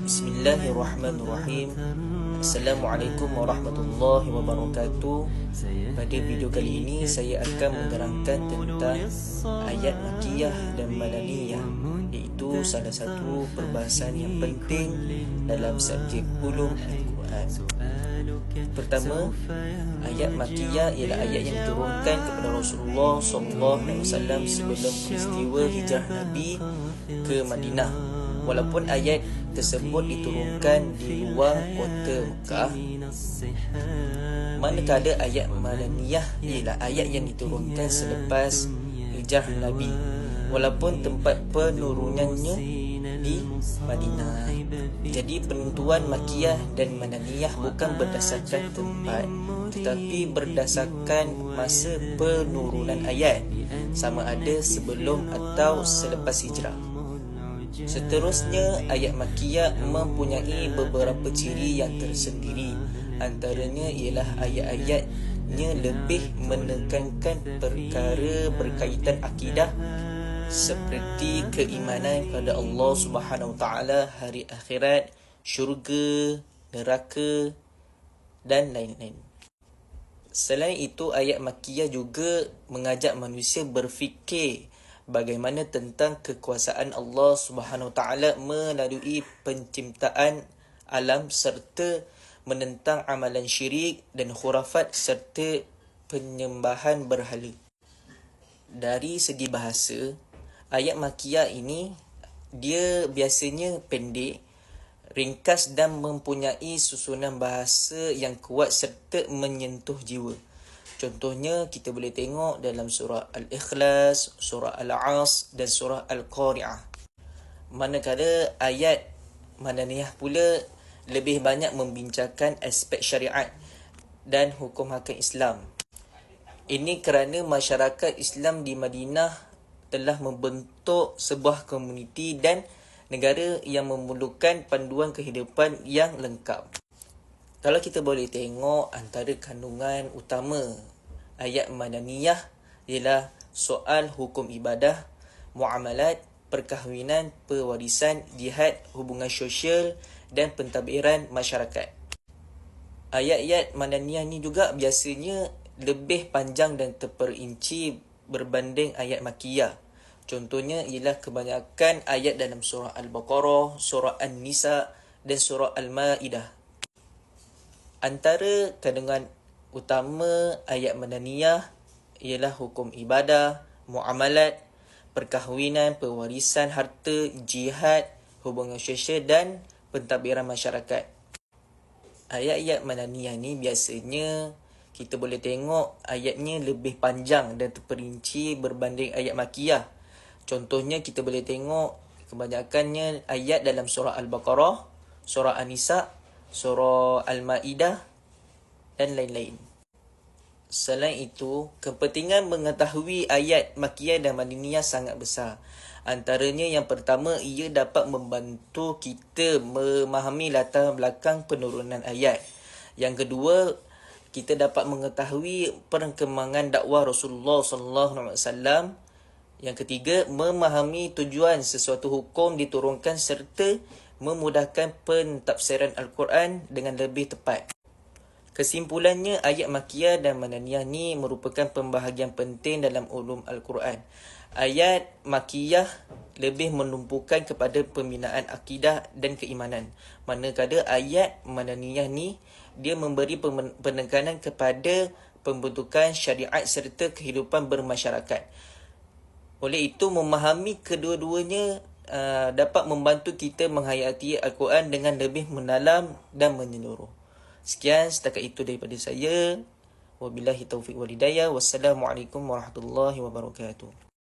Bismillahirrahmanirrahim. Assalamualaikum warahmatullahi wabarakatuh. Pada video kali ini saya akan menerangkan tentang ayat Makkiyah dan Madaniyah, iaitu salah satu perbahasan yang penting dalam subjek ulum Al-Quran. Pertama, ayat Makkiyah ialah ayat yang diturunkan kepada Rasulullah SAW sebelum peristiwa hijrah Nabi ke Madinah. Walaupun ayat tersebut diturunkan di luar kota Mekah, manakala ayat Madaniyah ialah ayat yang diturunkan selepas hijrah Nabi, walaupun tempat penurunannya di Madinah. Jadi penentuan Makkiyah dan Madaniyah bukan berdasarkan tempat, tetapi berdasarkan masa penurunan ayat, sama ada sebelum atau selepas hijrah. Seterusnya, ayat Makkiyah mempunyai beberapa ciri yang tersendiri. Antaranya ialah ayat-ayatnya lebih menekankan perkara berkaitan akidah seperti keimanan pada Allah Subhanahu Wa Taala, hari akhirat, syurga, neraka dan lain-lain. Selain itu, ayat Makkiyah juga mengajak manusia berfikir bagaimana tentang kekuasaan Allah Subhanahu Wa Taala melalui penciptaan alam serta menentang amalan syirik dan khurafat serta penyembahan berhala. Dari segi bahasa, ayat Makkiyah ini dia biasanya pendek, ringkas dan mempunyai susunan bahasa yang kuat serta menyentuh jiwa. Contohnya, kita boleh tengok dalam surah Al-Ikhlas, surah Al-As dan surah Al-Qari'ah. Manakala ayat Madaniyah pula lebih banyak membincangkan aspek syariat dan hukum hakam Islam. Ini kerana masyarakat Islam di Madinah telah membentuk sebuah komuniti dan negara yang memerlukan panduan kehidupan yang lengkap. Kalau kita boleh tengok, antara kandungan utama ayat Madaniyah ialah soal hukum ibadah, muamalat, perkahwinan, pewarisan, jihad, hubungan sosial dan pentadbiran masyarakat. Ayat-ayat Madaniyah ni juga biasanya lebih panjang dan terperinci berbanding ayat Makkiyah. Contohnya ialah kebanyakan ayat dalam surah Al-Baqarah, surah An-Nisa dan surah Al-Ma'idah. Antara kandungan utama ayat Madaniyah ialah hukum ibadah, muamalat, perkahwinan, pewarisan harta, jihad, hubungan sosial dan pentadbiran masyarakat. Ayat-ayat Madaniyah ni biasanya kita boleh tengok ayatnya lebih panjang dan terperinci berbanding ayat Makkiyah. Contohnya, kita boleh tengok kebanyakannya ayat dalam surah Al-Baqarah, surah An-Nisa, surah Al-Ma'idah dan lain-lain. Selain itu, kepentingan mengetahui ayat Makkiyah dan Madaniyah sangat besar. Antaranya, yang pertama, ia dapat membantu kita memahami latar belakang penurunan ayat. Yang kedua, kita dapat mengetahui perkembangan dakwah Rasulullah SAW. Yang ketiga, memahami tujuan sesuatu hukum diturunkan serta memudahkan pentafsiran Al-Quran dengan lebih tepat. Kesimpulannya, ayat Makkiyah dan Madaniyah ni merupakan pembahagian penting dalam ulum Al-Quran. Ayat Makkiyah lebih menumpukan kepada pembinaan akidah dan keimanan, manakala ayat Madaniyah ni dia memberi penekanan kepada pembentukan syariat serta kehidupan bermasyarakat. Oleh itu, memahami kedua-duanya dapat membantu kita menghayati Al-Quran dengan lebih mendalam dan menyeluruh. Sekian setakat itu daripada saya. Wabillahi taufiq wal hidayah. Wassalamualaikum warahmatullahi wabarakatuh.